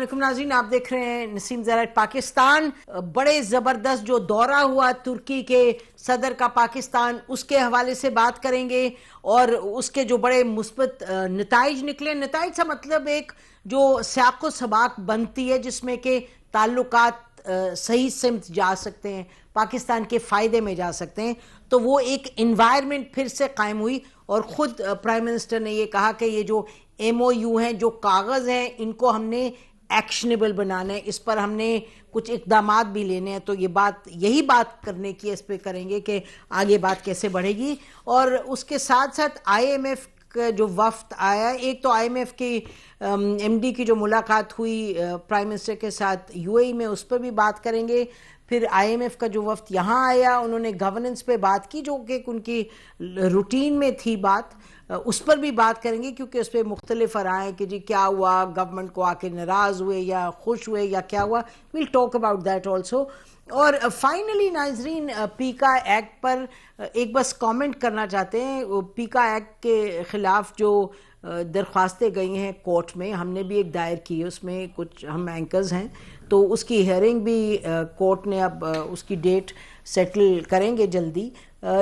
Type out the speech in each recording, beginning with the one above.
علیکم ناظرین، آپ دیکھ رہے ہیں نسیم زرائٹ پاکستان. بڑے زبردست جو دورہ ہوا ترکی کے صدر کا پاکستان، اس کے حوالے سے بات کریں گے اور اس کے جو بڑے مثبت نتائج نکلے. نتائج سے مطلب ایک جو سیاق و سباق بنتی ہے جس میں کہ تعلقات صحیح سمت جا سکتے ہیں، پاکستان کے فائدے میں جا سکتے ہیں، تو وہ ایک انوائرمنٹ پھر سے قائم ہوئی. اور خود پرائم منسٹر نے یہ کہا کہ یہ جو ایم او یو ہیں، جو کاغذ ہیں، ان کو ہم نے ایکشنیبل بنانا ہے، اس پر ہم نے کچھ اقدامات بھی لینے ہیں. تو یہی بات کرنے کی اس پہ کریں گے کہ آگے بات کیسے بڑھے گی. اور اس کے ساتھ ساتھ آئی ایم ایف کا جو وفد آیا، ایک تو آئی ایم ایف کی ایم ڈی کی جو ملاقات ہوئی پرائم منسٹر کے ساتھ یو اے ای میں، اس پر بھی بات کریں گے. پھر آئی ایم ایف کا جو وفد یہاں آیا، انہوں نے گورننس پہ بات کی جو کہ ان کی روٹین میں تھی بات، اس پر بھی بات کریں گے کیونکہ اس پہ مختلف آرائیں کہ جی کیا ہوا، گورنمنٹ کو آ کے ناراض ہوئے یا خوش ہوئے یا کیا ہوا. We'll talk about that also. اور فائنلی ناظرین، پیکا ایکٹ پر ایک بس کامنٹ کرنا چاہتے ہیں. پیکا ایکٹ کے خلاف جو درخواستیں گئی ہیں کورٹ میں، ہم نے بھی ایک دائر کی ہے، اس میں کچھ ہم اینکرز ہیں، تو اس کی ہیئرنگ بھی کورٹ نے اب اس کی ڈیٹ سیٹل کریں گے جلدی.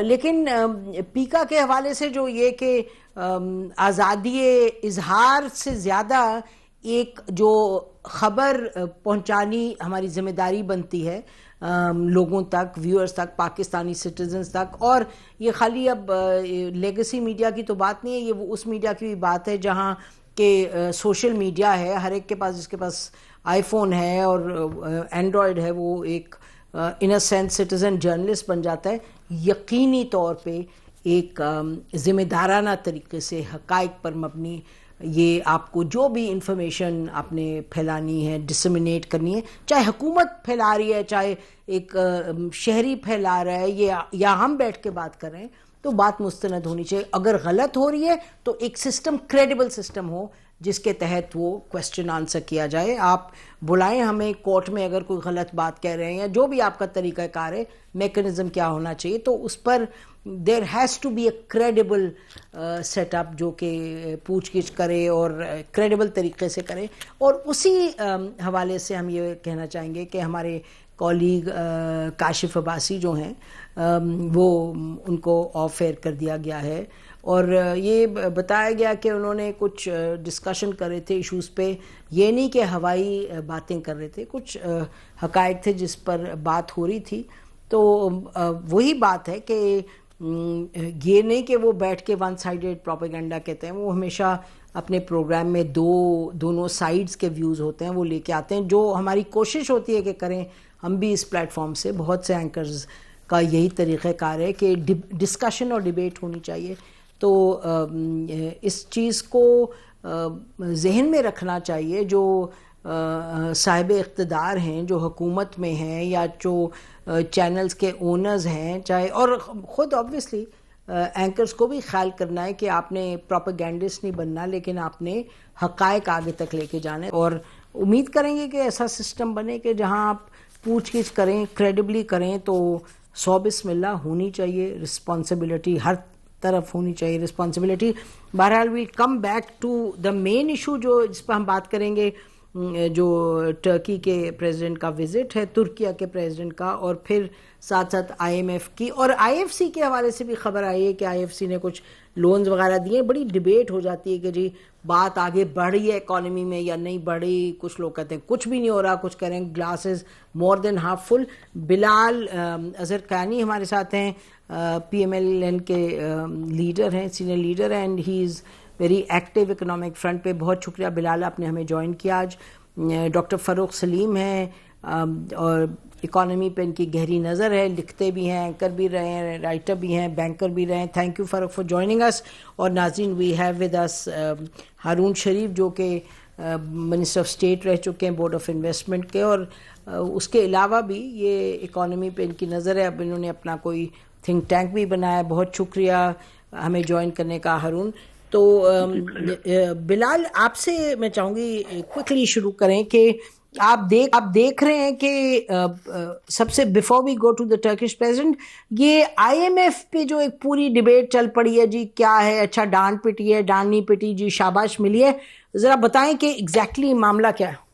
لیکن پیکا کے حوالے سے جو یہ کہ آزادی اظہار سے زیادہ ایک جو خبر پہنچانی ہماری ذمہ داری بنتی ہے لوگوں تک، ویورز تک، پاکستانی سٹیزنز تک. اور یہ خالی اب لیگسی میڈیا کی تو بات نہیں ہے، یہ وہ اس میڈیا کی بھی بات ہے جہاں کہ سوشل میڈیا ہے، ہر ایک کے پاس، جس کے پاس آئی فون ہے اور اینڈرائڈ ہے، وہ ایک ان اے سینس سٹیزن جرنلسٹ بن جاتا ہے. یقینی طور پہ ایک ذمہ دارانہ طریقے سے حقائق پر مبنی یہ آپ کو جو بھی انفارمیشن آپ نے پھیلانی ہے، ڈسمینیٹ کرنی ہے، چاہے حکومت پھیلا رہی ہے، چاہے ایک شہری پھیلا رہا ہے، یا ہم بیٹھ کے بات کر رہے ہیں، تو بات مستند ہونی چاہیے. اگر غلط ہو رہی ہے تو ایک سسٹم، کریڈیبل سسٹم ہو جس کے تحت وہ کوسچن آنسر کیا جائے. آپ بلائیں ہمیں کورٹ میں اگر کوئی غلط بات کہہ رہے ہیں، یا جو بھی آپ کا طریقہ کار ہے، میکنزم کیا ہونا چاہیے، تو اس پر there has to be a credible set up جو کہ پوچھ گچھ کرے اور کریڈیبل طریقے سے کرے. اور اسی حوالے سے ہم یہ کہنا چاہیں گے کہ ہمارے کولیگ کاشف عباسی جو ہیں، وہ ان کو آف ایئر کر دیا گیا ہے، اور یہ بتایا گیا کہ انہوں نے کچھ ڈسکشن کر رہے تھے ایشوز پہ. یہ نہیں کہ ہوائی باتیں کر رہے تھے، کچھ حقائق تھے جس پر بات ہو رہی تھی. تو وہی بات ہے کہ یہ نہیں کہ وہ بیٹھ کے ون سائیڈڈ پروپیگنڈا کہتے ہیں، وہ ہمیشہ اپنے پروگرام میں دونوں سائیڈز کے ویوز ہوتے ہیں، وہ لے کے آتے ہیں. جو ہماری کوشش ہوتی ہے کہ کریں ہم بھی اس پلیٹ فارم سے، بہت سے اینکرز کا یہی طریقہ کار ہے کہ ڈسکشن اور ڈیبیٹ ہونی چاہیے. تو اس چیز کو ذہن میں رکھنا چاہیے جو صاحب اقتدار ہیں، جو حکومت میں ہیں، یا جو چینلز کے اونرز ہیں، چاہے، اور خود آبویسلی اینکرز کو بھی خیال کرنا ہے کہ آپ نے پروپیگنڈسٹ نہیں بننا، لیکن آپ نے حقائق آگے تک لے کے جانا ہے. اور امید کریں گے کہ ایسا سسٹم بنے کہ جہاں آپ پوچھ گچھ کریں، کریڈبلی کریں، تو 100 بسم اللہ ہونی چاہیے. رسپانسبلٹی ہر طرف ہونی چاہیے، رسپانسبلٹی. بہرحال well come back to the main issue جس پہ ہم بات کریں گے، جو ٹرکی کے پریزیڈنٹ کا وزٹ ہے، ترکیہ کے پریزیڈنٹ کا، اور پھر ساتھ ساتھ آئی ایم ایف کی. اور آئی ایف سی کے حوالے سے بھی خبر آئی ہے کہ آئی ایف سی نے کچھ لونز وغیرہ دیے. بڑی ڈیبیٹ ہو جاتی ہے کہ جی بات آگے بڑھی ہے اکانومی میں یا نہیں بڑھی. کچھ لوگ کہتے ہیں کچھ بھی نہیں ہو رہا، کچھ کہہ رہے ہیں glass is more than half full. Bilal Azhar Kiani ہمارے ساتھ ہیں، پی ایم ایل این کے لیڈر ہیں، سینئر لیڈر ہیں، and he is very active economic front پہ. بہت شکریہ بلال، آپ نے ہمیں جوائن کیا آج. ڈاکٹر فاروق سلیم ہیں، اور اکانومی پہ ان کی گہری نظر ہے، لکھتے بھی ہیں، اینکر بھی رہے ہیں، رائٹر بھی ہیں، بینکر بھی رہے ہیں. Thank you Farooq for joining us. اور ناظرین، we have with us Haroon Sharif جو کہ منسٹر آف اسٹیٹ رہ چکے ہیں بورڈ آف انویسٹمنٹ کے، اور اس کے علاوہ بھی یہ اکانومی پہ ان کی نظر ہے. اب انہوں نے اپنا کوئی تھنک ٹینک بھی بنایا. بہت شکریہ ہمیں جوائن کرنے کا ہارون. تو بلال، آپ سے میں چاہوں گی کوئکلی شروع کریں کہ آپ دیکھ رہے ہیں کہ سب سے before we go to the Turkish president, یہ آئی ایم ایف پہ جو ایک پوری ڈیبیٹ چل پڑی ہے، جی کیا ہے، اچھا ڈانٹ پٹی ہے، ڈانٹ نہیں پٹی، جی شاباش ملی ہے. ذرا بتائیں کہ ایگزیکٹلی معاملہ کیا ہے.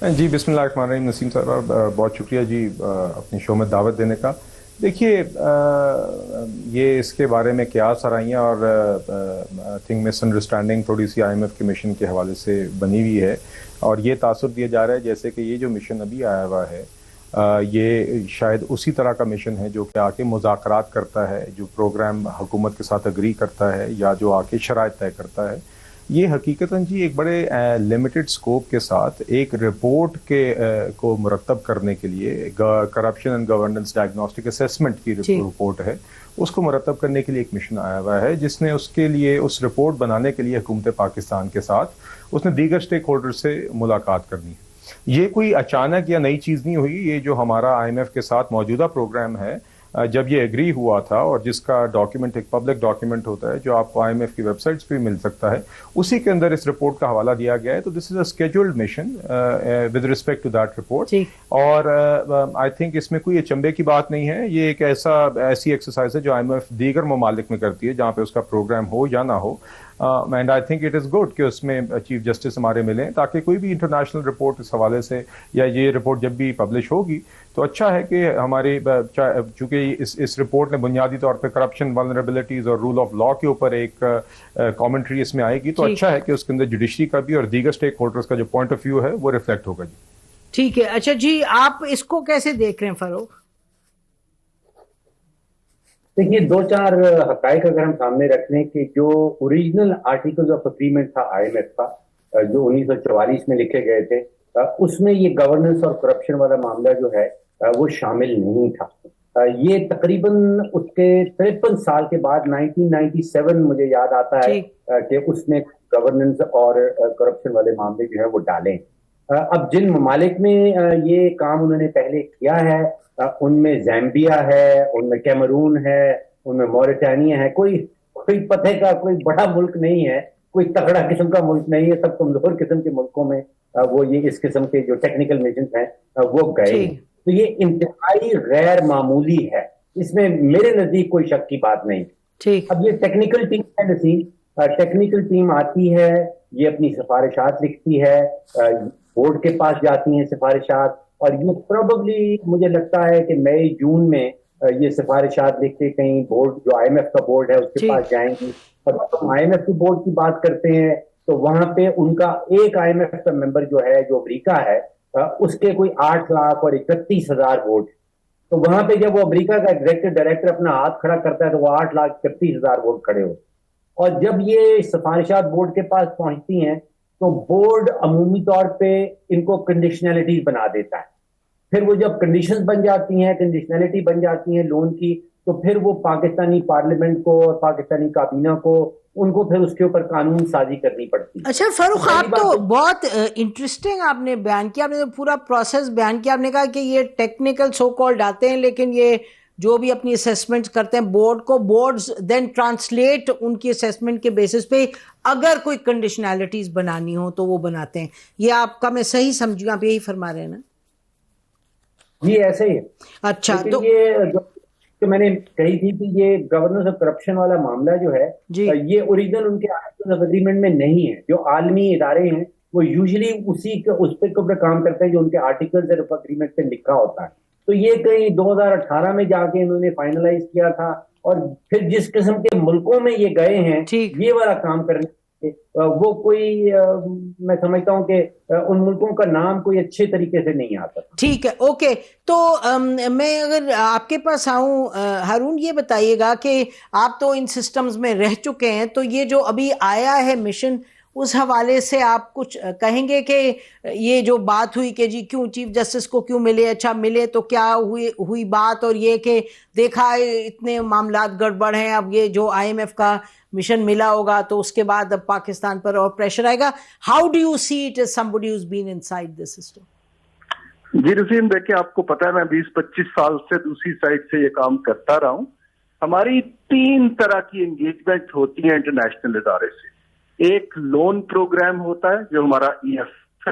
جی بسم اللہ الرحمن الرحیم. نسیم صاحب بہت شکریہ جی اپنی شو میں دعوت دینے کا. دیکھیے یہ اس کے بارے میں کیا سرائیاں اور آئی تھنک مس انڈرسٹینڈنگ تھوڑی سی آئی ایم ایف کے مشن کے حوالے سے بنی ہوئی ہے, اور یہ تاثر دیا جا رہا ہے جیسے کہ یہ جو مشن ابھی آیا ہوا ہے یہ شاید اسی طرح کا مشن ہے جو کہ آ کے مذاکرات کرتا ہے, جو پروگرام حکومت کے ساتھ اگری کرتا ہے یا جو آ کے شرائط طے کرتا ہے. یہ حقیقتاً جی ایک بڑے لمیٹڈ سکوپ کے ساتھ ایک رپورٹ کو مرتب کرنے کے لیے corruption and governance diagnostic assessment کی رپورٹ ہے, اس کو مرتب کرنے کے لیے ایک مشن آیا ہوا ہے جس نے اس کے لیے اس رپورٹ بنانے کے لیے حکومت پاکستان کے ساتھ اس نے دیگر اسٹیک ہولڈر سے ملاقات کرنی ہے. یہ کوئی اچانک یا نئی چیز نہیں ہوئی, یہ جو ہمارا آئی ایم ایف کے ساتھ موجودہ پروگرام ہے جب یہ ایگری ہوا تھا, اور جس کا ڈاکیومنٹ ایک پبلک ڈاکیومنٹ ہوتا ہے جو آپ کو آئی ایم ایف کی ویب سائٹس پہ مل سکتا ہے, اسی کے اندر اس رپورٹ کا حوالہ دیا گیا ہے. تو this is a scheduled mission with respect to that report, اور آئی تھنک اس میں کوئی اچنبے کی بات نہیں ہے. یہ ایک ایسی ایکسرسائز ہے جو آئی ایم ایف دیگر ممالک میں کرتی ہے جہاں پہ اس کا پروگرام ہو یا نہ ہو, and I think it is good کہ اس میں چیف جسٹس ہمارے ملیں تاکہ کوئی بھی انٹرنیشنل رپورٹ اس حوالے سے یا یہ رپورٹ جب بھی پبلش ہوگی تو اچھا ہے کہ ہماری, چونکہ اس رپورٹ نے بنیادی طور پہ کرپشن ولنریبلٹیز اور رول آف لا کے اوپر ایک کامنٹری اس میں آئے گی, تو اچھا ہے کہ اس کے اندر جوڈیشری کا بھی اور دیگر اسٹیک ہولڈرز کا جو پوائنٹ آف ویو ہے وہ ریفلیکٹ ہوگا. جی ٹھیک ہے. اچھا جی آپ اس کو کیسے دیکھ رہے ہیں فاروق؟ دیکھیے دو چار حقائق اگر ہم سامنے رکھ لیں کہ جو اوریجنل آرٹیکل آف اگریمنٹ تھا آئی ایم ایف کا جو 1944 میں لکھے گئے تھے, اس میں یہ گورننس اور کرپشن والا معاملہ جو ہے وہ شامل نہیں تھا. یہ تقریباً اس کے 53 سال کے بعد 1997 مجھے یاد آتا ہے کہ اس نے گورننس اور کرپشن والے معاملے جو ہے وہ ڈالیں. اب جن ممالک میں یہ کام انہوں نے پہلے کیا ہے ان میں زیمبیا ہے, ان میں کیمرون ہے, ان میں موریٹانیہ ہے. کوئی پتہ کا کوئی بڑا ملک نہیں ہے, کوئی تگڑا قسم کا ملک نہیں ہے. سب کمزور قسم کے ملکوں میں وہ یہ اس قسم کے جو ٹیکنیکل میشنز ہیں وہ گئے. تو یہ انتہائی غیر معمولی ہے, اس میں میرے نزدیک کوئی شک کی بات نہیں. اب یہ ٹیکنیکل ٹیم ہے نسیم, ٹیکنیکل ٹیم آتی ہے, یہ اپنی سفارشات لکھتی ہے, بورڈ کے پاس جاتی ہیں سفارشات, اور یہ پروبیبلی مجھے لگتا ہے کہ مئی جون میں یہ سفارشات لکھ کے کہیں بورڈ جو آئی ایم ایف کا بورڈ ہے اس کے پاس جائیں گی. اور جب ہم آئی ایم ایف کی بورڈ کی بات کرتے ہیں تو وہاں پہ ان کا ایک آئی ایم ایف کا ممبر جو ہے جو امریکہ ہے اس کے کوئی 8 لاکھ اور 31,000 ووٹ. تو وہاں پہ جب وہ امریکہ کا ایگزیکٹو ڈائریکٹر اپنا ہاتھ کھڑا کرتا ہے تو وہ 8,31,000 ووٹ کھڑے ہوتے. اور جب یہ سفارشات بورڈ کے پاس پہنچتی ہیں تو بورڈ عمومی طور پہ ان کو کنڈیشنلٹیز بنا دیتا ہے. پھر وہ جب کنڈیشنز بن جاتی ہیں, کنڈیشنلٹی بن جاتی ہیں لون کی, تو پھر وہ پاکستانی پارلیمنٹ کو اور پاکستانی کابینہ کو ان کو پھر اس کے اوپر قانون سازی کرنی پڑتی ہے. اچھا فاروق آپ تو بہت انٹرسٹنگ آپ نے بیان کیا, آپ نے پورا پروسیس بیان کیا. آپ نے کہا کہ یہ ٹیکنیکل سو کالڈ آتے ہیں لیکن یہ جو بھی اپنی اسیسمنٹ کرتے ہیں بورڈ کو, بورڈز دین ٹرانسلیٹ ان کی اسیسمنٹ کے بیسس پہ اگر کوئی کنڈیشنالٹیز بنانی ہو تو وہ بناتے ہیں. یہ آپ کا میں صحیح سمجھوں, آپ یہی فرما رہے ہیں نا؟ جی ایسے ہی. اچھا تو یہ جو میں نے کہی تھی کہ یہ گورننس اور کرپشن والا معاملہ جو ہے یہ اوریجنل ان کے آرٹیکل آف اگریمنٹ میں نہیں ہے. جو عالمی ادارے ہیں وہ یوزلی اس پہ کام کرتے ہیں جو ان کے آرٹیکل آف اگریمنٹ پہ لکھا ہوتا ہے. تو یہ کہیں 2018 میں جا کے انہوں نے فائنلائز کیا تھا, اور پھر جس قسم کے ملکوں میں یہ گئے ہیں یہ والا کام کرنے وہ کوئی میں سمجھتا ہوں کہ ان ملکوں کا نام کوئی اچھے طریقے سے نہیں آتا. ٹھیک ہے, اوکے. تو میں اگر آپ کے پاس آؤں ہارون, یہ بتائیے گا کہ آپ تو ان سسٹمز میں رہ چکے ہیں, تو یہ جو ابھی آیا ہے مشن اس حوالے سے آپ کچھ کہیں گے کہ یہ جو بات ہوئی کہ جی کیوں چیف جسٹس کو کیوں ملے, اچھا ملے تو کیا ہوئی بات, اور یہ کہ دیکھا اتنے معاملات گڑبڑ ہیں, اب یہ جو آئی ایم ایف کا مشن ملا ہوگا تو اس کے بعد اب پاکستان پر اور پریشر آئے گا. How do you see it as somebody who's been inside the system? جی رسیم, دیکھیں آپ کو پتا ہے میں 20-25 سال سے دوسری سائڈ سے یہ کام کرتا رہا ہوں. ہماری 3 طرح کی انگیجمنٹ ہوتی ہیں انٹرنیشنل ادارے سے. ایک لون پروگرام ہوتا ہے جو ہمارا E F,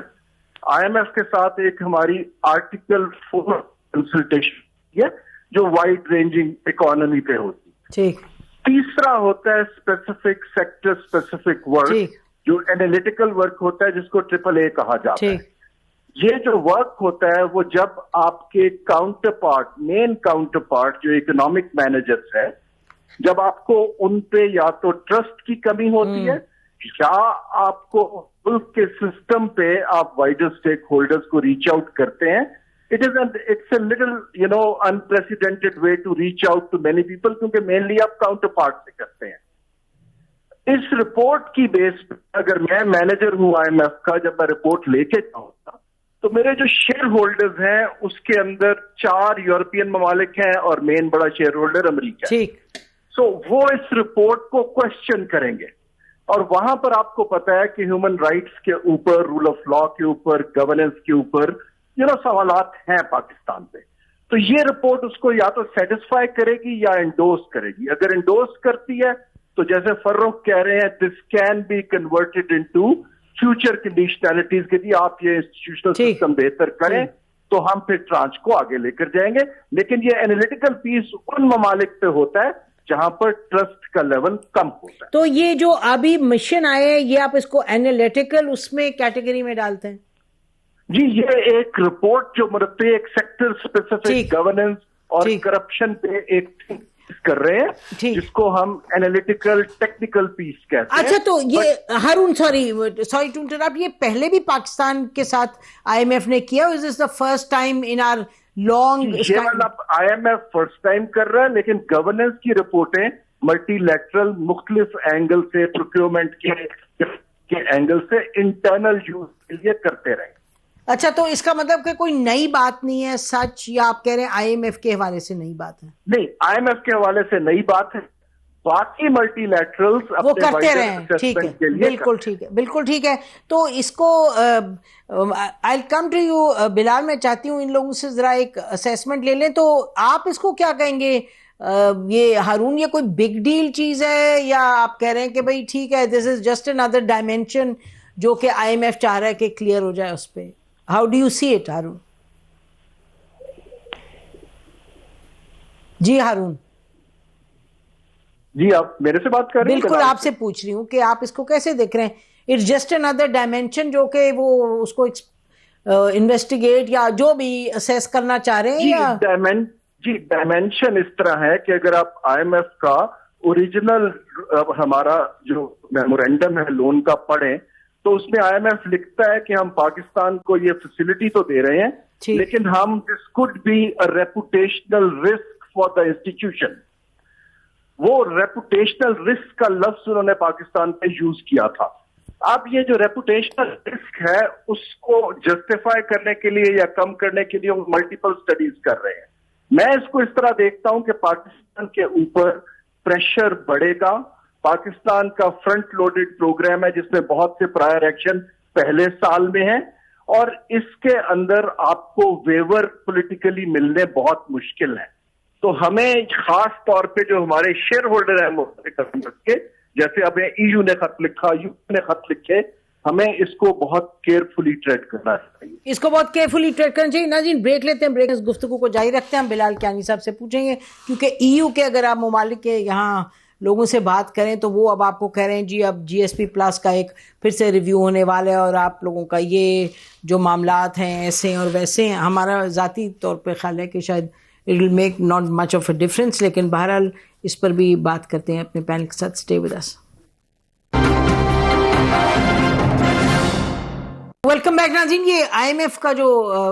I M F کے ساتھ ایک ہماری آرٹیکل 4 کنسلٹیشن ہے جو وائڈ رینجنگ اکانومی پہ ہوتی ہے. ٹھیک. تیسرا ہوتا ہے اسپیسیفک سیکٹر اسپیسیفک ورک جو اینالیٹیکل ورک ہوتا ہے جس کو AAA کہا جاتا ہے. یہ جو ورک ہوتا ہے وہ جب آپ کے کاؤنٹر پارٹ، مین کاؤنٹر پارٹ جو اکنامک مینیجرز ہے، جب آپ کو ان پہ یا تو ٹرسٹ کی کمی ہوتی ہے یا آپ کو ملک کے سسٹم پہ آپ وائڈر اسٹیک ہولڈرز کو ریچ آؤٹ کرتے ہیں. It's a little unprecedented way to reach out to many people کیونکہ مینلی آپ کاؤنٹر پارٹ سے کرتے ہیں. اس رپورٹ کی بیس پہ اگر میں مینیجر ہوں آئی ایم ایف کا، جب میں رپورٹ لے کے جاؤں گا تو میرے جو شیئر ہولڈرز ہیں اس کے اندر 4 یورپین ممالک ہیں اور مین بڑا شیئر ہولڈر امریکہ ہے. سو وہ اس رپورٹ کو کوشچن کریں گے اور وہاں پر آپ کو پتا ہے کہ ہیومن رائٹس کے اوپر، رول آف لا کے اوپر، گورننس کے اوپر سوالات ہیں پاکستان پہ. تو یہ رپورٹ اس کو یا تو سیٹسفائی کرے گی یا انڈورس کرے گی. اگر انڈورس کرتی ہے تو جیسے فروخ کہہ رہے ہیں this can be converted into future conditionalities کہ جی آپ یہ انسٹیٹیوشنل سسٹم بہتر کریں تو ہم پھر ٹرانچ کو آگے لے کر جائیں گے. لیکن یہ اینالیٹیکل پیس ان ممالک پہ ہوتا ہے جہاں پر ٹرسٹ کا لیول کم ہوتا ہے. تو یہ جو ابھی مشن آئے ہیں یہ آپ اس کو اینالیٹیکل اس میں کیٹیگری میں ڈالتے ہیں؟ جی یہ ایک رپورٹ جو مرتبہ ایک سیکٹر اسپیسیفک گورننس اور کرپشن پہ ایک کر رہے ہیں جس کو ہم اینالیٹیکل ٹیکنیکل پیس کہتے ہیں. اچھا تو یہ ہارون سوری ٹو انٹرپٹ، یہ پہلے بھی پاکستان کے ساتھ آئی ایم ایف نے کیا؟ Is this the first time in our long? I M F first time کر رہا ہے لیکن گورننس کی رپورٹیں ملٹی لیٹرل مختلف اینگل سے، پروکیورمنٹ کے اینگل سے انٹرنل یوز کے لیے کرتے رہے. اچھا تو اس کا مطلب کہ کوئی نئی بات نہیں ہے سچ، یا آپ کہہ رہے ہیں آئی ایم ایف کے حوالے سے نئی بات ہے؟ نہیں، آئی ایم ایف کے حوالے سے نئی بات ہے، باقی ملٹی لیٹرلز وہ کرتے رہے ہیں. ٹھیک ہے، بالکل ٹھیک ہے، بالکل ٹھیک ہے. تو اس کو آئی کم ٹو یو بلال، میں چاہتی ہوں ان لوگوں سے ذرا ایک اسیسمنٹ لے لیں. تو آپ اس کو کیا کہیں گے یہ ہارون، یہ کوئی بگ ڈیل چیز ہے یا آپ کہہ رہے ہیں کہ بھائی ٹھیک ہے دس از جسٹ another ڈائمینشن جو کہ آئی ایم ایف چاہ رہا ہے کہ کلیئر ہو جائے اس پہ؟ How do you see it Haroon? جی ہارون. جی آپ میرے سے بات کر رہے ہیں؟ بالکل آپ سے پوچھ رہی ہوں کہ آپ اس کو کیسے دیکھ رہے ہیں؟ اٹس جسٹ another ڈائمینشن جو کہ وہ اس کو انویسٹیگیٹ یا جو بھی اسیس کرنا چاہ رہے ہیں یا جی ڈائمینشن اس طرح ہے کہ اگر آپ آئی ایم ایف کا اوریجنل ہمارا جو میمورینڈم ہے لون کا پڑھیں تو اس میں آئی ایم ایف لکھتا ہے کہ ہم پاکستان کو یہ فیسلٹی تو دے رہے ہیں لیکن ہم this could be a reputational risk for the institution. وہ ریپوٹیشنل رسک کا لفظ انہوں نے پاکستان پہ یوز کیا تھا. اب یہ جو ریپوٹیشنل رسک ہے اس کو جسٹیفائی کرنے کے لیے یا کم کرنے کے لیے وہ ملٹیپل اسٹڈیز کر رہے ہیں. میں اس کو اس طرح دیکھتا ہوں کہ پاکستان کے اوپر پریشر بڑھے گا. پاکستان کا فرنٹ لوڈڈ پروگرام ہے جس میں بہت سے پرائر ایکشن پہلے سال میں ہیں اور اس کے اندر آپ کو ویور پولیٹیکلی ملنے بہت مشکل ہیں. تو ہمیں خاص طور پہ جو ہمارے شیئر ہولڈر ہیں مختلف کے، جیسے اب ای یو نے خط لکھا، یو نے خط لکھے، ہمیں اس کو بہت کیئرفلی ٹریڈ کرنا چاہیے. اس کو بہت کیئرفلی ٹریڈ کرنا چاہیے. ناظرین بریک لیتے ہیں، بریک اس گفتگو کو جاری رکھتے ہیں. ہم بلال کیانی صاحب سے پوچھیں گے کیونکہ ای یو کے اگر آپ ممالک کے یہاں لوگوں سے بات کریں تو وہ اب آپ کو کہہ رہے ہیں جی اب جی ایس پی پلس کا ایک پھر سے ریویو ہونے والا ہے اور آپ لوگوں کا یہ جو معاملات ہیں ایسے ہیں اور ویسے ہیں. ہمارا ذاتی طور پہ خیال ہے کہ شاید it will make not much of a difference, لیکن بہرحال اس پر بھی بات کرتے ہیں اپنے پینل کے ساتھ. Stay with us. Welcome back ناظرین. یہ آئی ایم ایف کا جو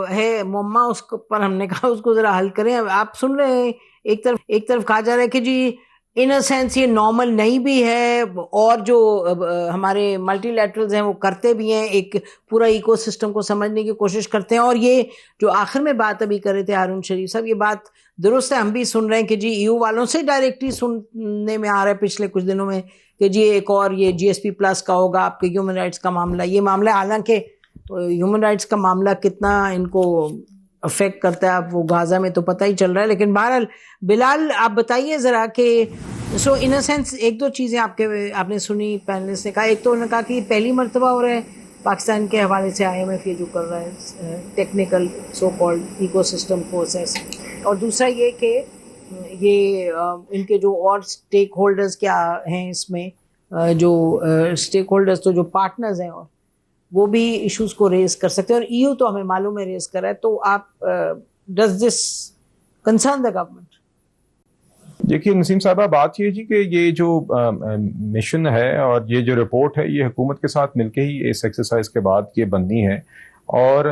ہے معمہ اس پر ہم نے کہا اس کو ذرا حل کریں. آپ سن رہے ہیں ایک طرف کہا جا رہا ہے کہ جی ان اے سینس یہ نارمل نہیں بھی ہے اور جو ہمارے ملٹی لیٹرلز ہیں وہ کرتے بھی ہیں، ایک پورا ایکو سسٹم کو سمجھنے کی کوشش کرتے ہیں. اور یہ جو آخر میں بات ابھی کر رہے تھے ہارون شریف صاحب، یہ بات درست ہے. ہم بھی سن رہے ہیں کہ جی ای یو والوں سے ڈائریکٹلی سننے میں آ رہا ہے پچھلے کچھ دنوں میں کہ جی ایک اور یہ جی ایس پی پلس کا ہوگا، آپ کے ہیومن رائٹس کا معاملہ. یہ معاملہ حالانکہ ہیومن رائٹس کا معاملہ کتنا ان کو افیکٹ کرتا ہے اب وہ غازہ میں تو پتہ ہی چل رہا ہے. لیکن بہرحال بلال آپ بتائیے ذرا کہ سو ان اے سینس ایک دو چیزیں آپ نے سنی پینلسٹ نے کہا. ایک تو انہوں نے کہا کہ یہ پہلی مرتبہ ہو رہا ہے پاکستان کے حوالے سے آئی ایم ایف یہ جو کر رہا ہے technical so called ecosystem کو اسیس، اور دوسرا یہ کہ یہ ان کے جو اور اسٹیک ہولڈرز کیا ہیں اس میں جو اسٹیک ہولڈرز تو جو پارٹنرز ہیں اور وہ بھی ایشوز کو ریز کر سکتے ہیں, اور EU تو ہمیں معلوم ہے ریز کر رہا ہے. تو آپ does this concern the government? دیکھیے نسیم صاحبہ, بات یہ جی کہ یہ جو مشن ہے اور یہ جو رپورٹ ہے یہ حکومت کے ساتھ مل کے ہی اس ایکسرسائز کے بعد یہ بننی ہے. اور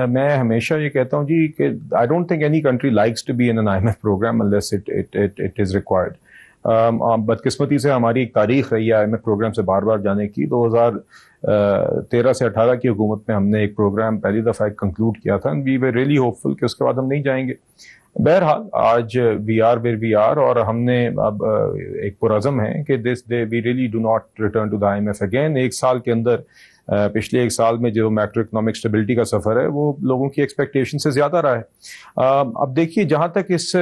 میں ہمیشہ یہ کہتا ہوں جی کہ I don't think any country likes to be in an IMF programme unless it is required. بدقسمتی سے ہماری ایک تاریخ رہی ہے IMF پروگرام سے بار بار جانے کی. 2013 سے 18 کی حکومت میں ہم نے ایک پروگرام پہلی دفعہ کنکلوڈ کیا تھا, وی ویر ریئلی ہوپفل کہ اس کے بعد ہم نہیں جائیں گے. بہرحال آج we are where we are, اور ہم نے اب ایک پرعزم ہے کہ we really do not return to the IMF again. ایک سال کے اندر, پچھلے ایک سال میں جو میکرو اکنامک اسٹیبلٹی کا سفر ہے وہ لوگوں کی ایکسپیکٹیشن سے زیادہ رہا ہے. اب دیکھیے جہاں تک اس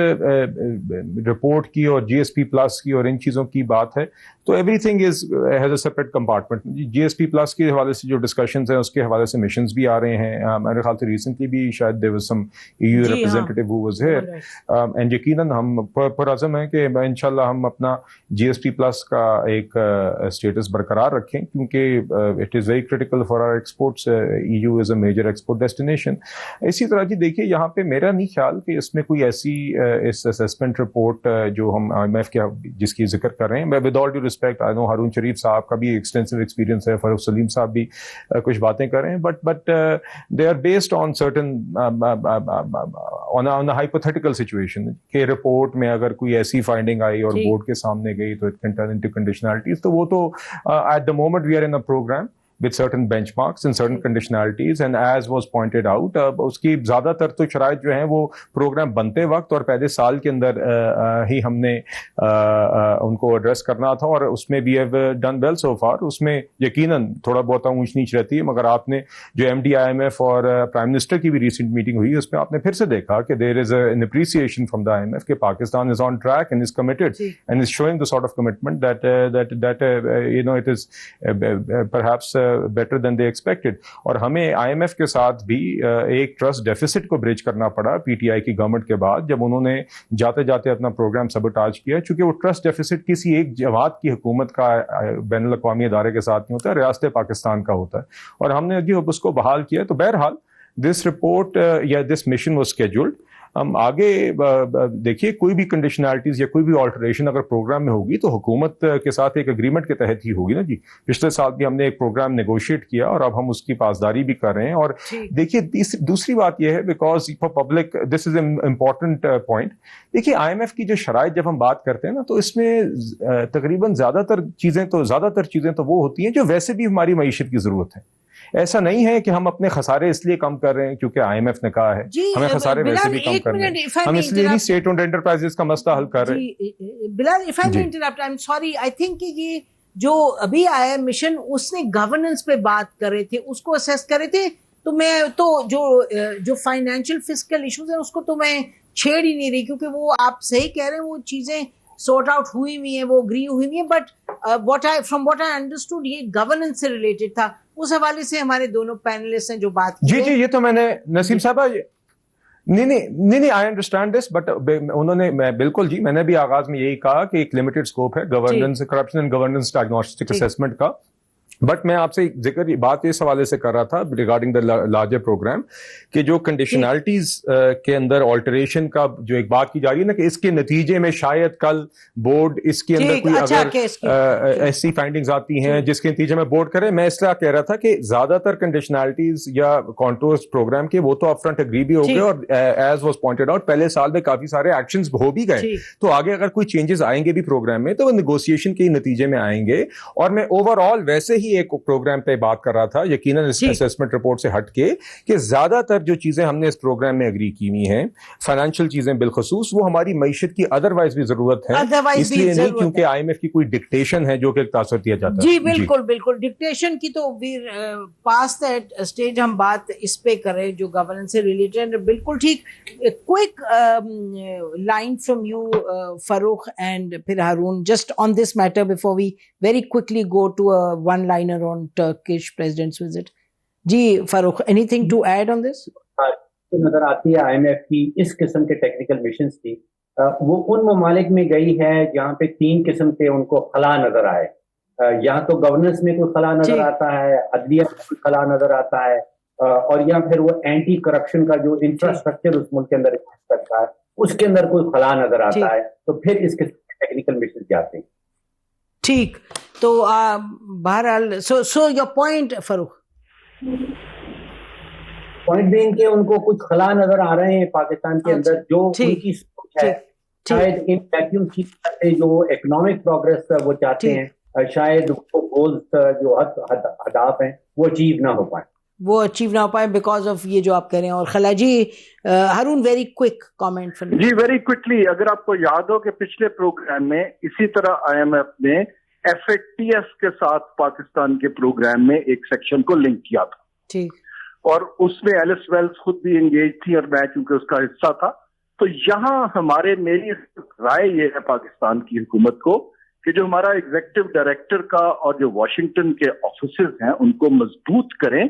رپورٹ کی اور GSP+ کی اور ان چیزوں کی بات ہے تو every thing has a separate compartment. GSP+ کے حوالے سے جو ڈسکشنز ہیں اس کے حوالے سے مشنز بھی آ رہے ہیں. میرے خیال سے ریسنٹلی بھی شاید there was some EU representative who was here, and یقیناً ہم پرعزم ہیں کہ انشاءاللہ ہم اپنا GSP+ کا ایک اسٹیٹس برقرار رکھیں, کیونکہ it is very critical for our exports. EU is a major export destination. اسی طرح جی دیکھیے یہاں پہ میرا نہیں خیال کہ اس میں کوئی ایسی اس اسیسمنٹ رپورٹ جو ہم IMF کے جس کی ذکر کر رہے ہیں, میں ود آل ڈیو ریسپیکٹ آئی نو ہارون شریف صاحب کا بھی ایکسٹینسو ایکسپیرینس ہے, فاروق سلیم صاحب بھی کچھ باتیں کر رہے ہیں, but they are based on certain on hypothetical situation کہ رپورٹ میں اگر کوئی ایسی فائنڈنگ آئی اور بورڈ کے سامنے گئی تو it can turn into conditionalities. تو وہ تو at the moment we are in a programme with certain benchmarks and certain conditionalities, and as was pointed out اس کی زیادہ تر تو شرائط جو ہیں وہ پروگرام بنتے وقت اور پہلے سال کے اندر ہی ہم نے ان کو ایڈریس کرنا تھا, اور اس میں we have done well so far. اس میں یقیناً تھوڑا بہت اونچ نیچ رہتی ہے, مگر آپ نے جو MD IMF اور پرائم منسٹر کی بھی ریسنٹ میٹنگ ہوئی اس میں آپ نے پھر سے دیکھا کہ there is an appreciation from the IMF کہ Pakistan is on track and is committed and is showing the sort of commitment that you know it is perhaps better than they expected. اور ہمیں IMF کے ساتھ بھی ایک trust deficits کو bridge کرنا پڑا PTI کی گورنمنٹ کے بعد, جب انہوں نے جاتے جاتے اپنا پروگرام سبوٹاج کیا, چونکہ وہ ٹرسٹ ڈیفیسٹ کسی ایک جماعت کی حکومت کا بین الاقوامی ادارے کے ساتھ نہیں ہوتا, ریاست پاکستان کا ہوتا ہے, اور ہم نے جو اس کو بحال کیا. تو بہرحال دس رپورٹ یا دس مشن واز اسکیڈولڈ. ہم آگے دیکھیے کوئی بھی کنڈیشنالٹیز یا کوئی بھی آلٹریشن اگر پروگرام میں ہوگی تو حکومت کے ساتھ ایک اگریمنٹ کے تحت ہی ہوگی نا جی. پچھلے سال بھی ہم نے ایک پروگرام نیگوشیٹ کیا اور اب ہم اس کی پاسداری بھی کر رہے ہیں. اور دیکھیے دوسری بات یہ ہے, because for public this is an important point. دیکھیے IMF کی جو شرائط جب ہم بات کرتے ہیں نا تو اس میں تقریباً زیادہ تر چیزیں تو وہ ہوتی ہیں جو ویسے بھی ہماری معیشت کی ضرورت ہے. ایسا نہیں ہے کہ ہم اپنے خسارے اس لیے کم کر رہے ہیں کیونکہ IMF نے کہا ہے, ہمیں خسارے ویسے بھی کم کر رہے ہیں, ہم اس لیے نہیں اسٹیٹ اونڈ انٹرپرائزز کا مسئلہ حل کر رہے ہیں. بلال, if I may interrupt, I'm sorry, I think کہ یہ جو ابھی آیا مشن اس نے گورننس پہ بات کر رہے تھے, اس کو اسیس کر رہے تھے, تو میں تو جو فائنینشیل فسکل ایشوز ہیں اس کو تو میں چھیڑ ہی نہیں رہی, کیونکہ وہ آپ صحیح کہہ رہے ہیں وہ چیزیں سورٹ آؤٹ ہوئی ہوئی ہیں, وہ اگری ہوئی ہوئی ہیں, but from what I understood یہ گورننس سے ریلیٹڈ تھا. اس حوالے سے ہمارے دونوں پینلسٹ نے جو بات کی. جی یہ تو میں نے نسیم صاحبہ نہیں آئی انڈرسٹینڈ دس, بٹ انہوں نے میں بالکل جی میں نے بھی آغاز میں یہی کہا کہ ایک لمیٹڈ اسکوپ ہے governance corruption and governance diagnostic assessment کا. بٹ میں آپ سے ذکر بات اس حوالے سے کر رہا تھا ریگارڈنگ دا لارجر پروگرام کہ جو کنڈیشنالٹیز کے اندر آلٹریشن کا جو ایک بات کی جا رہی ہے نا کہ اس کے نتیجے میں شاید کل بورڈ اس کے اندر کوئی اگر ایسی فائنڈنگز آتی ہیں جس کے نتیجے میں بورڈ کرے. میں اس طرح کہہ رہا تھا کہ زیادہ تر کنڈیشنالٹیز یا کانٹورز پروگرام کے وہ تو اپ فرنٹ اگری بھی ہو گئے, اور ایز واز پوائنٹڈ آؤٹ پہلے سال میں کافی سارے ایکشنز ہو بھی گئے. تو آگے اگر کوئی چینجز آئیں گے بھی پروگرام میں تو وہ نیگوسیشن کے نتیجے میں آئیں گے. اور میں اوور آل ویسے ہی ایک پروگرام پہ بات کر رہا تھا یقیناً اس اسیسمنٹ رپورٹ سے ہٹ کے کہ زیادہ تر جو چیزیں ہم نے اس پروگرام میں اگری کی ہوئی ہیں فائنینشیل چیزیں بالخصوص وہ ہماری معیشت کی ادروائز بھی ضرورت ہے, اس لیے نہیں کیونکہ IMF کی کوئی ڈکٹیشن ہے جو کہ تاثر دیا جاتا ہے. جی بالکل ڈکٹیشن کی تو پاس دیٹ اسٹیج ہم بات اس پہ کریں جو گورننس سے ریلیٹڈ. بالکل ٹھیک. Quick line from you Farooq and پھر Haroon just on this matter before we very quickly go to one liner on Turkish president's visit. جی Farooq, anything to add on this? نظر آتی ہے IMF کی اس قسم کے ٹیکنیکل مشنز کی وہ ان ممالک میں گئی ہے جہاں پہ 3 قسم کے ان کو خلا نظر آئے. یا تو گورننس میں کوئی خلا نظر آتا ہے, عدلیہ میں کوئی خلا نظر آتا ہے, اور یا پھر وہ اینٹی کرپشن کا جو انفراسٹرکچر اس ملک کے اندر کرتا ہے اس کے اندر کوئی خلا نظر آتا ہے, تو پھر اس کے ٹیکنیکل میشرز جاتے ہیں. ٹھیک, تو بہرحال so your point Farooq. Point being کہ ان کو کچھ خلا نظر آ رہے ہیں پاکستان کے اندر جو ان کی سوچ ہے, شاید ان ویکیوم سے جو اکنامک پروگرس وہ چاہتے ہیں, شاید وہ گولز جو اہداف ہیں وہ اچیو نہ ہو پائیں بیکاز آف یہ جو آپ کہہ رہے ہیں. اور خلا جی, ہارون ویری کوئک کامنٹ. جی ویری کوئکلی, اگر آپ کو یاد ہو کہ پچھلے پروگرام میں اسی طرح IMF نے FATF کے ساتھ پاکستان کے پروگرام میں ایک سیکشن کو لنک کیا تھا, ٹھیک, اور اس میں ایلس ویلز خود بھی انگیج تھی اور میں چونکہ اس کا حصہ تھا. تو یہاں میری رائے یہ ہے پاکستان کی حکومت کو کہ جو ہمارا ایگزیکٹو ڈائریکٹر کا اور جو واشنگٹن کے آفیسز ہیں ان کو مضبوط کریں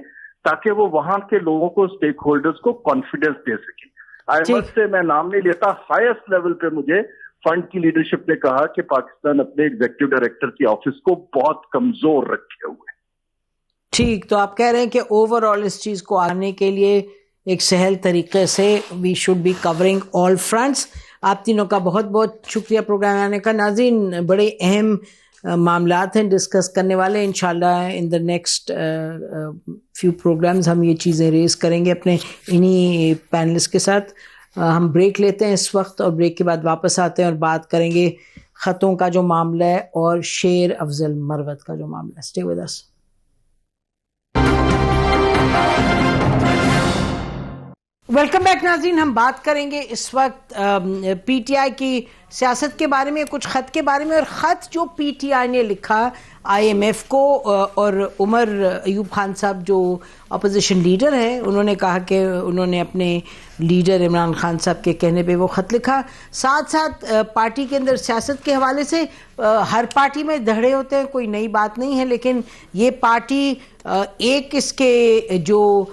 تاکہ وہ وہاں کے لوگوں کو اسٹیک ہولڈرز کو کانفیڈنس دے سکیں. IMF سے میں نام نہیں لیتا, ہائیسٹ لیول پہ مجھے فنڈ کی لیڈرشپ نے کہا کہ پاکستان اپنے ایگزیکٹو ڈائریکٹر کی آفس کو بہت کمزور رکھے ہوئے. ٹھیک, تو آپ کہہ رہے ہیں کہ اوور آل اس چیز کو آنے کے لیے ایک سہل طریقے سے we should be covering all fronts. آپ تینوں کا بہت بہت شکریہ پروگرام آنے کا. ناظرین, بڑے اہم معاملات ہیں ڈسکس کرنے والے. انشاءاللہ ان دا نیکسٹ فیو پروگرامز ہم یہ چیزیں ریز کریں گے اپنے انہی پینلسٹ کے ساتھ. ہم بریک لیتے ہیں اس وقت اور بریک کے بعد واپس آتے ہیں اور بات کریں گے خطوں کا جو معاملہ ہے اور شیر افضل مروت کا جو معاملہ ہے. Stay with us. Welcome back ناظرین. ہم بات کریں گے اس وقت پی ٹی آئی کی سیاست کے بارے میں, کچھ خط کے بارے میں, اور خط جو پی ٹی آئی نے لکھا IMF کو, اور عمر ایوب خان صاحب جو اپوزیشن لیڈر ہیں انہوں نے کہا کہ انہوں نے اپنے لیڈر عمران خان صاحب کے کہنے پہ وہ خط لکھا. ساتھ ساتھ پارٹی کے اندر سیاست کے حوالے سے ہر پارٹی میں دھڑے ہوتے ہیں, کوئی نئی بات نہیں ہے, لیکن یہ پارٹی ایک اس کے جو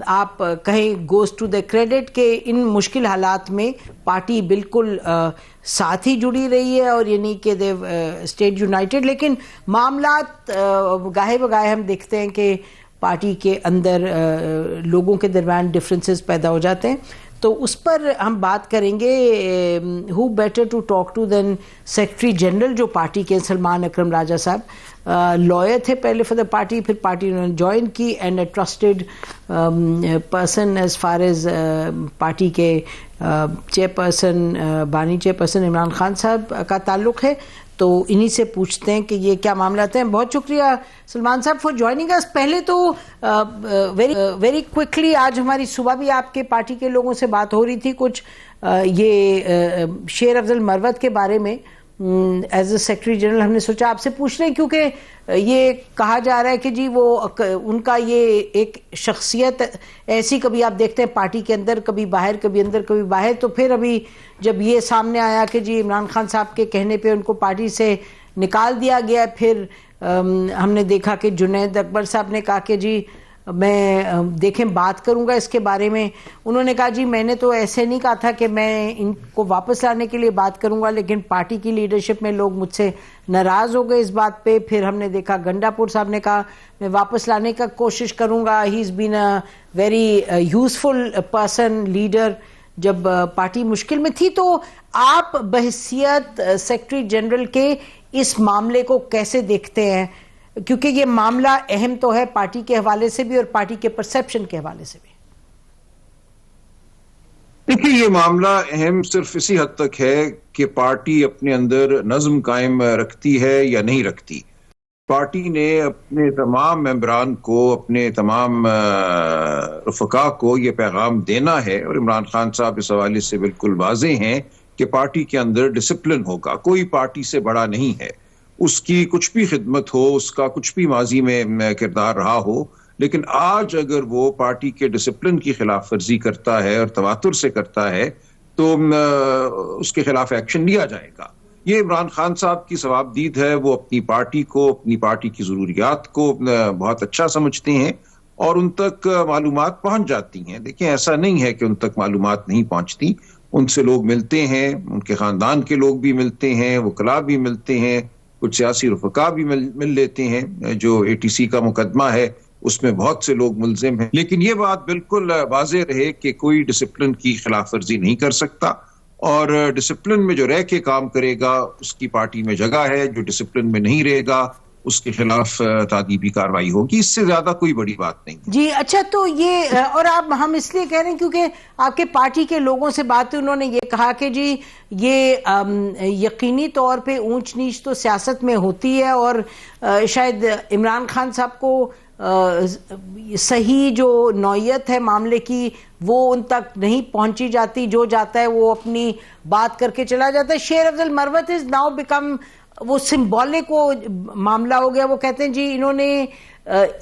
آپ کہیں گوز ٹو دا کریڈٹ کہ ان مشکل حالات میں پارٹی بالکل ساتھ ہی جڑی رہی ہے, اور یعنی کہ دے اسٹیٹ یونائٹڈ. لیکن معاملات گاہے بگاہے ہم دیکھتے ہیں کہ پارٹی کے اندر لوگوں کے درمیان ڈفرینسز پیدا ہو جاتے ہیں. تو اس پر ہم بات کریں گے. Who better to talk to than secretary general جو پارٹی کے سلمان اکرم راجہ صاحب, لائر تھے پہلے فار دا پارٹی, پھر پارٹی انہوں نے جوائن کی, and a trusted person as far as party کے چیئر پرسن بانی چیئر پرسن عمران خان صاحب کا تعلق ہے. تو انہی سے پوچھتے ہیں کہ یہ کیا معاملات ہیں. بہت شکریہ سلمان صاحب فار جوائننگ اس. پہلے تو ویری کوئکلی, آج ہماری صبح بھی آپ کے پارٹی کے لوگوں سے بات ہو رہی تھی کچھ یہ شیر افضل مروت کے بارے میں. ایز اے سیکرٹری جنرل ہم نے سوچا آپ سے پوچھ رہے ہیں, کیونکہ یہ کہا جا رہا ہے کہ جی وہ ان کا یہ ایک شخصیت ایسی, کبھی آپ دیکھتے ہیں پارٹی کے اندر کبھی باہر, کبھی اندر کبھی باہر. تو پھر ابھی جب یہ سامنے آیا کہ جی عمران خان صاحب کے کہنے پہ ان کو پارٹی سے نکال دیا گیا, پھر ہم نے دیکھا کہ جنید اکبر صاحب نے کہا کہ جی میں دیکھیں بات کروں گا اس کے بارے میں. انہوں نے کہا جی میں نے تو ایسے نہیں کہا تھا کہ میں ان کو واپس لانے کے لیے بات کروں گا, لیکن پارٹی کی لیڈرشپ میں لوگ مجھ سے ناراض ہو گئے اس بات پہ. پھر ہم نے دیکھا گنڈا پور صاحب نے کہا میں واپس لانے کا کوشش کروں گا. He has been a very useful person, leader جب پارٹی مشکل میں تھی. تو آپ بحیثیت سیکرٹری جنرل کے اس معاملے کو کیسے دیکھتے ہیں, کیونکہ یہ معاملہ اہم تو ہے پارٹی کے حوالے سے بھی اور پارٹی کے پرسیپشن کے حوالے سے بھی. دیکھیے یہ معاملہ اہم صرف اسی حد تک ہے کہ پارٹی اپنے اندر نظم قائم رکھتی ہے یا نہیں رکھتی. پارٹی نے اپنے تمام ممبران کو, اپنے تمام رفقا کو یہ پیغام دینا ہے, اور عمران خان صاحب اس حوالے سے بالکل واضح ہیں کہ پارٹی کے اندر ڈسپلن ہوگا. کوئی پارٹی سے بڑا نہیں ہے, اس کی کچھ بھی خدمت ہو, اس کا کچھ بھی ماضی میں کردار رہا ہو, لیکن آج اگر وہ پارٹی کے ڈسپلن کی خلاف ورزی کرتا ہے اور تواتر سے کرتا ہے تو اس کے خلاف ایکشن لیا جائے گا. یہ عمران خان صاحب کی ثوابدید ہے, وہ اپنی پارٹی کو, اپنی پارٹی کی ضروریات کو بہت اچھا سمجھتے ہیں اور ان تک معلومات پہنچ جاتی ہیں. دیکھیں ایسا نہیں ہے کہ ان تک معلومات نہیں پہنچتی, ان سے لوگ ملتے ہیں, ان کے خاندان کے لوگ بھی ملتے ہیں, وکلاء بھی ملتے ہیں, کچھ سیاسی رفقا بھی مل لیتے ہیں. جو ATC کا مقدمہ ہے اس میں بہت سے لوگ ملزم ہیں, لیکن یہ بات بالکل واضح رہے کہ کوئی ڈسپلن کی خلاف ورزی نہیں کر سکتا, اور ڈسپلن میں جو رہ کے کام کرے گا اس کی پارٹی میں جگہ ہے. جو ڈسپلن میں نہیں رہے گا اس کے خلاف تعدیبی کارروائی ہوگی. اس سے زیادہ کوئی بڑی بات نہیں. جی اچھا, تو یہ اور ہم اس لیے کہہ رہے ہیں کیونکہ آپ کے پارٹی کے لوگوں سے بات ہوئی, انہوں نے یہ کہا کہ جی یہ یقینی طور پہ اونچ نیچ تو سیاست میں ہوتی ہے, اور شاید عمران خان صاحب کو صحیح جو نوعیت ہے معاملے کی وہ ان تک نہیں پہنچی جاتی, جو جاتا ہے وہ اپنی بات کر کے چلا جاتا ہے. شیر افضل مروت از ناؤ بیکم وہ سمبولک وہ معاملہ ہو گیا. وہ کہتے ہیں جی انہوں نے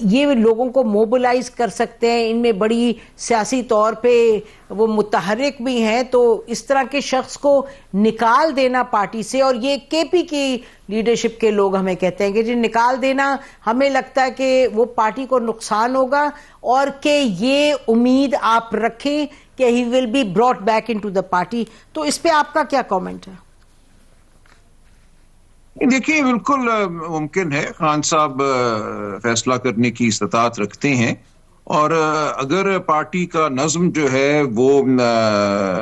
یہ لوگوں کو موبلائز کر سکتے ہیں, ان میں بڑی سیاسی طور پہ وہ متحرک بھی ہیں, تو اس طرح کے شخص کو نکال دینا پارٹی سے, اور یہ KP کی لیڈرشپ کے لوگ ہمیں کہتے ہیں کہ جی نکال دینا ہمیں لگتا ہے کہ وہ پارٹی کو نقصان ہوگا, اور کہ یہ امید آپ رکھیں کہ he will be brought back into the party. تو اس پہ آپ کا کیا کامنٹ ہے؟ دیکھیے بالکل ممکن ہے, خان صاحب فیصلہ کرنے کی استطاعت رکھتے ہیں, اور اگر پارٹی کا نظم جو ہے وہ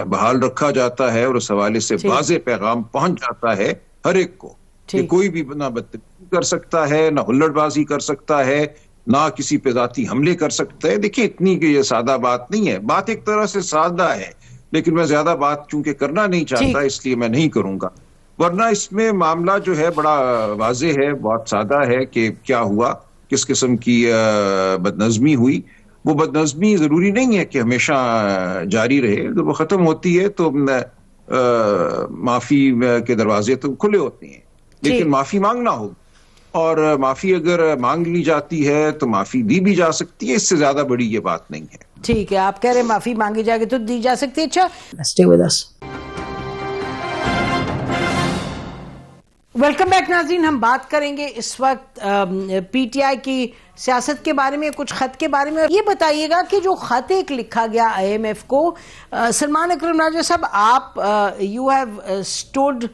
بحال رکھا جاتا ہے اور اس حوالے سے واضح پیغام پہنچ جاتا ہے ہر ایک کو کہ کوئی بھی نہ بدتمیزی کر سکتا ہے, نہ ہلڑ بازی کر سکتا ہے, نہ کسی پہ ذاتی حملے کر سکتا ہے. دیکھیے اتنی کہ یہ سادہ بات نہیں ہے. بات ایک طرح سے سادہ ہے, لیکن میں زیادہ بات چونکہ کرنا نہیں چاہتا اس لیے میں نہیں کروں گا, ورنہ اس میں معاملہ جو ہے بڑا واضح ہے, بہت سادہ ہے کہ کیا ہوا, کس قسم کی بدنظمی ہوئی. وہ بدنظمی ضروری نہیں ہے کہ ہمیشہ جاری رہے, جب وہ ختم ہوتی ہے تو معافی کے دروازے تو کھلے ہوتے ہیں, لیکن معافی مانگنا ہوگا, اور معافی اگر مانگ لی جاتی ہے تو معافی دی بھی جا سکتی ہے. اس سے زیادہ بڑی یہ بات نہیں ہے. ٹھیک ہے, آپ کہہ رہے ہیں معافی مانگی جائے گی تو دی جا سکتی ہے. اچھا, stay with us. Welcome back ناظرین, ہم بات کریں گے اس وقت PTI کی سیاست کے بارے میں, کچھ خط کے بارے میں. یہ بتائیے گا کہ جو خط ایک لکھا گیا IMF کو, سلمان اکرم راجہ صاحب آپ you have stood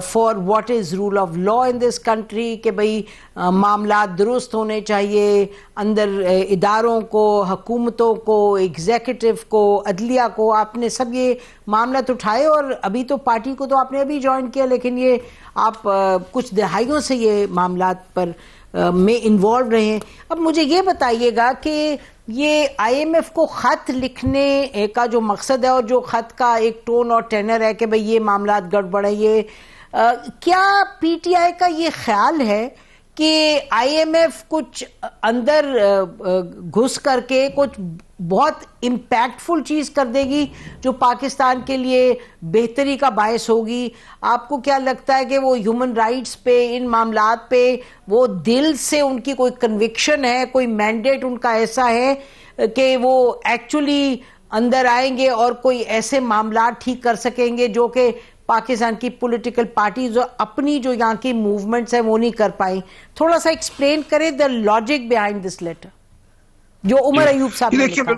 for what is rule of law in this country, کہ بھئی معاملات درست ہونے چاہیے, اندر اداروں کو, حکومتوں کو, ایگزیکٹو کو, عدلیہ کو, آپ نے سب یہ معاملات اٹھائے, اور ابھی تو پارٹی کو تو آپ نے ابھی جوائن کیا, لیکن یہ آپ کچھ دہائیوں سے یہ معاملات پر میں انوالو رہے ہیں. اب مجھے یہ بتائیے گا کہ یہ IMF کو خط لکھنے کا جو مقصد ہے, اور جو خط کا ایک ٹون اور ٹینر ہے کہ بھئی یہ معاملات گڑبڑ ہے, یہ کیا PTI کا یہ خیال ہے کہ IMF کچھ اندر گھس کر کے کچھ بہت امپیکٹفل چیز کر دے گی جو پاکستان کے لیے بہتری کا باعث ہوگی؟ آپ کو کیا لگتا ہے کہ وہ ہیومن رائٹس پہ, ان معاملات پہ وہ دل سے ان کی کوئی کنوکشن ہے, کوئی مینڈیٹ ان کا ایسا ہے کہ وہ ایکچولی اندر آئیں گے اور کوئی ایسے معاملات ٹھیک کر سکیں گے جو کہ پاکستان کی پولیٹیکل پارٹیز اور اپنی جو یہاں کی موومنٹس ہیں وہ نہیں کر پائیں؟ تھوڑا سا ایکسپلین کریں the logic behind this letter جو عمر ایوب صاحب نے لکھا.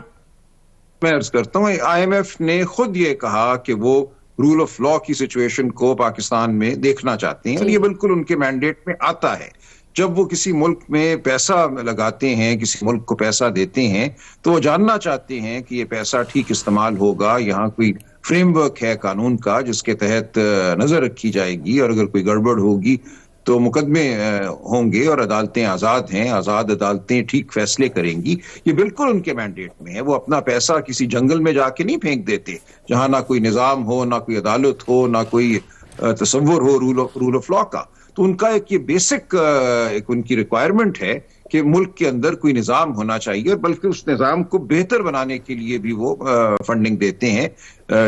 میں عرض کرتا ہوں, IMF نے خود یہ کہا کہ وہ رول آف لا کی سچویشن کو پاکستان میں دیکھنا چاہتے ہیں, اور یہ بالکل ان کے مینڈیٹ میں آتا ہے. جب وہ کسی ملک میں پیسہ لگاتے ہیں, کسی ملک کو پیسہ دیتے ہیں, تو وہ جاننا چاہتے ہیں کہ یہ پیسہ ٹھیک استعمال ہوگا, یہاں کوئی فریم ورک ہے قانون کا جس کے تحت نظر رکھی جائے گی, اور اگر کوئی گڑبڑ ہوگی تو مقدمے ہوں گے, اور عدالتیں آزاد ہیں, آزاد عدالتیں ٹھیک فیصلے کریں گی. یہ بالکل ان کے مینڈیٹ میں ہے. وہ اپنا پیسہ کسی جنگل میں جا کے نہیں پھینک دیتے جہاں نہ کوئی نظام ہو, نہ کوئی عدالت ہو, نہ کوئی تصور ہو رول آف لا کا. تو ان کا ایک یہ بیسک ایک ان کی ریکوائرمنٹ ہے کہ ملک کے اندر کوئی نظام ہونا چاہیے, اور بلکہ اس نظام کو بہتر بنانے کے لیے بھی وہ فنڈنگ دیتے ہیں.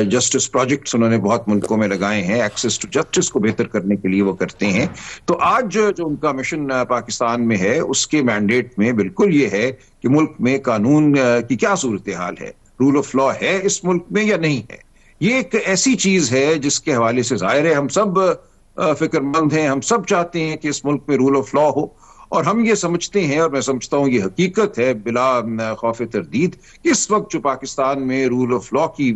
جسٹس پروجیکٹس انہوں نے بہت ملکوں میں لگائے ہیں, ایکسس ٹو جسٹس کو بہتر کرنے کے لیے وہ کرتے ہیں. تو آج جو ان کا مشن پاکستان میں ہے, اس کے مینڈیٹ میں بالکل یہ ہے کہ ملک میں قانون کی کیا صورتحال ہے, رول آف لا ہے اس ملک میں یا نہیں ہے. یہ ایک ایسی چیز ہے جس کے حوالے سے ظاہر ہے ہم سب فکر مند ہیں, ہم سب چاہتے ہیں کہ اس ملک میں رول آف لا ہو, اور ہم یہ سمجھتے ہیں, اور میں سمجھتا ہوں یہ حقیقت ہے بلا خوف تردید, کہ اس وقت جو پاکستان میں رول آف لا کی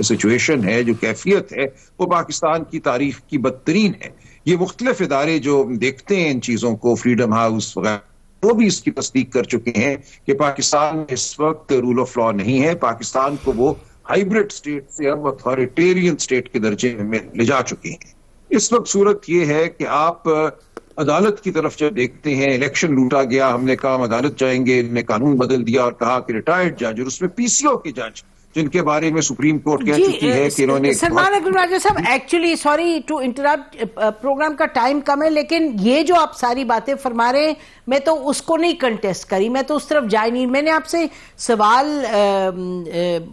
سچویشن ہے, جو کیفیت ہے, وہ پاکستان کی تاریخ کی بدترین ہے. یہ مختلف ادارے جو دیکھتے ہیں ان چیزوں کو، فریڈم ہاؤس وغیرہ، وہ بھی اس کی تصدیق کر چکے ہیں کہ پاکستان میں اس وقت رول آف لا نہیں ہے. پاکستان کو وہ ہائیبرڈ اسٹیٹ سے اب اتھارٹیرین اسٹیٹ کے درجے میں لے جا چکے ہیں. اس وقت صورت یہ ہے کہ آپ عدالت کی طرف جب دیکھتے ہیں، الیکشن لوٹا گیا، ہم نے کہا ہم عدالت جائیں گے، انہوں نے قانون بدل دیا اور کہا کہ ریٹائرڈ جج، اور اس میں پی سی او کے جج جن کے بارے میں سپریم کورٹ کہہ چکی ہے کہ انہوں نے سلمان اکرم راجہ صاحب، actually sorry to interrupt, programme کا ٹائم کم ہے، لیکن یہ جو آپ ساری باتیں فرما رہے ہیں میں تو اس کو نہیں کنٹیسٹ کری، میں تو اس طرف جائے نہیں. میں نے آپ سے سوال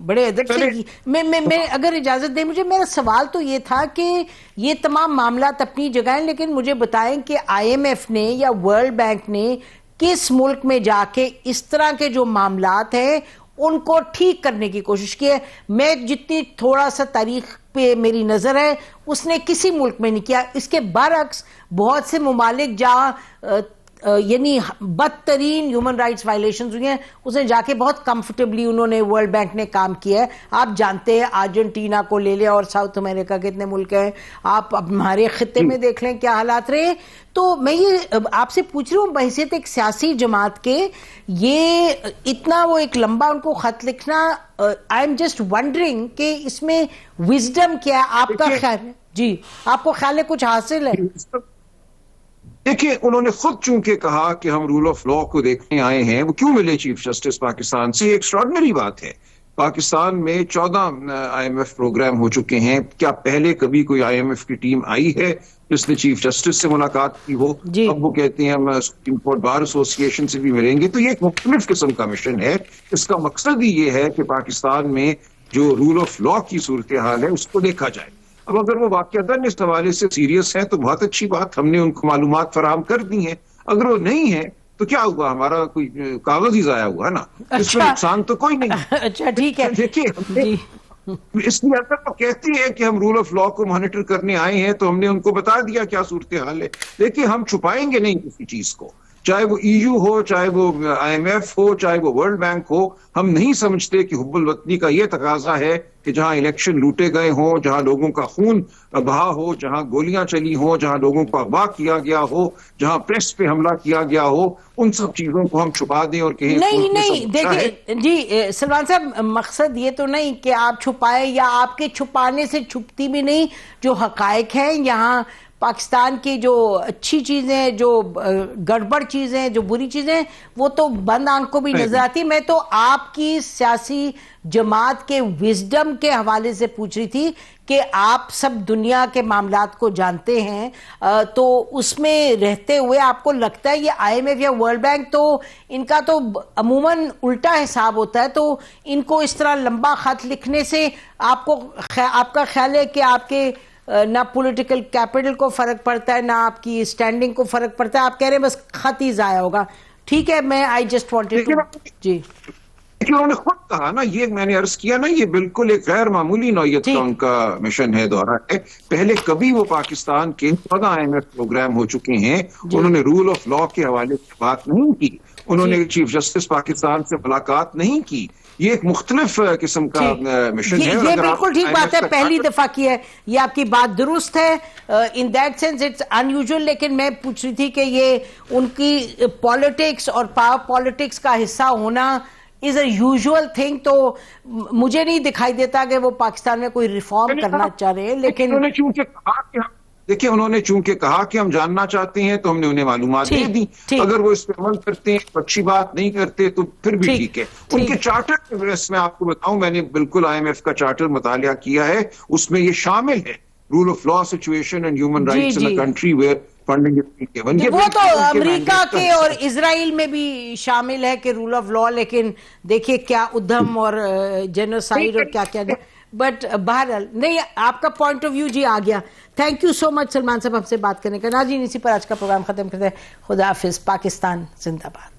بڑے ادب سے میں اگر اجازت دیں مجھے، میرا سوال تو یہ تھا کہ یہ تمام معاملات اپنی جگہ ہیں، لیکن مجھے بتائیں کہ آئی ایم ایف نے یا ورلڈ بینک نے کس ملک میں جا کے اس طرح کے جو معاملات ہیں ان کو ٹھیک کرنے کی کوشش کی ہے؟ میں جتنی تھوڑا سا تاریخ پہ میری نظر ہے اس نے کسی ملک میں نہیں کیا. اس کے برعکس بہت سے ممالک جہاں یعنی بدترین ہیومن رائٹس وائلیشنز ہوئی ہیں، اس نے جا کے بہت کمفرٹیبلی انہوں نے ورلڈ بینک نے کام کیا ہے. آپ جانتے ہیں ارجنٹینا کو لے لیں اور ساؤتھ امریکہ کے اتنے ملک ہیں، آپ اب ہمارے خطے میں دیکھ لیں کیا حالات رہے. تو میں یہ آپ سے پوچھ رہی ہوں بحیثیت ایک سیاسی جماعت کے، یہ اتنا وہ ایک لمبا ان کو خط لکھنا، آئی ایم جسٹ ونڈرنگ کہ اس میں وزڈم کیا ہے؟ آپ کا خیال ہے؟ جی آپ کو خیال ہے کچھ حاصل ہے؟ دیکھیے، انہوں نے خود چونکہ کہا کہ ہم رول آف لا کو دیکھنے آئے ہیں، وہ کیوں ملے چیف جسٹس پاکستان سے؟ ایک ایکسٹراڈنری بات ہے. پاکستان میں 14 آئی ایم ایف پروگرام ہو چکے ہیں. کیا پہلے کبھی کوئی آئی ایم ایف کی ٹیم آئی ہے جس نے چیف جسٹس سے ملاقات کی ہو؟ اب وہ کہتے ہیں ہم سپریم کورٹ بار ایسوسی ایشن سے بھی ملیں گے. تو یہ ایک مختلف قسم کا مشن ہے. اس کا مقصد ہی یہ ہے کہ پاکستان میں جو رول آف لا کی صورتحال ہے اس کو دیکھا جائے. اب اگر وہ واقعتاً اس حوالے سے سیریس ہیں تو بہت اچھی بات، ہم نے ان کو معلومات فراہم کر دی ہیں. اگر وہ نہیں ہے تو کیا ہوا؟ ہمارا کوئی کاغذ ہی ضائع ہوا نا، اس میں نقصان تو کوئی نہیں. اچھا ٹھیک ہے. دیکھیے، اس لیے اگر وہ کہتی ہے کہ ہم رول آف لا کو مانیٹر کرنے آئے ہیں تو ہم نے ان کو بتا دیا کیا صورتحال ہے. دیکھیے، ہم چھپائیں گے نہیں کسی چیز کو، چاہے وہ ای یو ہو، چاہے وہ آئی ایم ایف ہو، چاہے وہ ورلڈ بینک ہو. ہم نہیں سمجھتے کہ حب الوطنی کا یہ تقاضا ہے کہ جہاں الیکشن لوٹے گئے ہوں، جہاں لوگوں کا خون بہا ہو، جہاں گولیاں چلی ہوں، جہاں لوگوں کو اغوا کیا گیا ہو، جہاں پریس پہ حملہ کیا گیا ہو، ان سب چیزوں کو ہم چھپا دیں اور کہیں نہیں. دیکھیں جی سلمان صاحب، مقصد یہ تو نہیں کہ آپ چھپائیں، یا آپ کے چھپانے سے چھپتی بھی نہیں جو حقائق ہیں. یہاں پاکستان کی جو اچھی چیزیں، جو گڑبڑ چیزیں، جو بری چیزیں، وہ تو بند آنکھ کو بھی نظر آتی. میں تو آپ کی سیاسی جماعت کے وزڈم کے حوالے سے پوچھ رہی تھی کہ آپ سب دنیا کے معاملات کو جانتے ہیں، تو اس میں رہتے ہوئے آپ کو لگتا ہے یہ آئی ایم ایف یا ورلڈ بینک تو ان کا تو عموماً الٹا حساب ہوتا ہے، تو ان کو اس طرح لمبا خط لکھنے سے آپ کا خیال ہے کہ آپ کے نہ پولیٹیکل کیپٹل کو فرق پڑتا ہے، نہ آپ کی سٹینڈنگ کو فرق پڑتا ہے؟ آپ کہہ رہے ہیں بس خط ہی ضائع ہوگا. ٹھیک ہے، میں آئی جسٹ وانٹڈ ٹو جی. انہوں نے خود کہا نا، یہ میں نے عرض کیا نا، یہ بالکل ایک غیر معمولی نوعیت کا ان کا مشن ہے، دورہ ہے. پہلے کبھی وہ پاکستان کے 14 آئی ایم ایف پروگرام ہو چکے ہیں، انہوں نے رول آف لا کے حوالے سے بات نہیں کی، انہوں نے چیف جسٹس پاکستان سے ملاقات نہیں کی. یہ ایک مختلف قسم کا مشن ہے. یہ بالکل ٹھیک بات ہے، پہلی دفعہ کی ہے، یہ آپ کی بات درست ہے. ان دیٹ سینس اٹس ان یوزول. لیکن میں پوچھ رہی تھی کہ یہ ان کی پالیٹکس اور پاور پالیٹکس کا حصہ ہونا از اے یوزول تھنگ. تو مجھے نہیں دکھائی دیتا کہ وہ پاکستان میں کوئی ریفارم کرنا چاہ رہے ہیں. لیکن انہوں نے چونکہ کہا کہ ہم جاننا چاہتے ہیں تو ہم نے انہیں معلومات دے دی. اگر وہ اس پہ عمل کرتے ہیں، اچھی بات نہیں کرتے تو پھر بھی ٹھیک ہے. ان کے چارٹر میں آپ کو بتاؤں، میں نے بالکل آئی ایم ایف کا چارٹر مطالعہ کیا ہے، اس میں یہ شامل ہے rule of law situation and human rights in a country where funding is given. وہ تو امریکہ کے اور اسرائیل میں بھی شامل ہے کہ رول آف لا. لیکن دیکھیے کیا ادھم اور جینوسائیڈ اور کیا کیا. بٹ بہرحال نہیں، آپ کا پوائنٹ آف ویو جی آ گیا. تھینک یو سو مچ سلمان صاحب ہم سے بات کرنے کا. ناظرین اسی پر آج کا پروگرام ختم کرتے ہیں. خدا حافظ. پاکستان زندہ باد.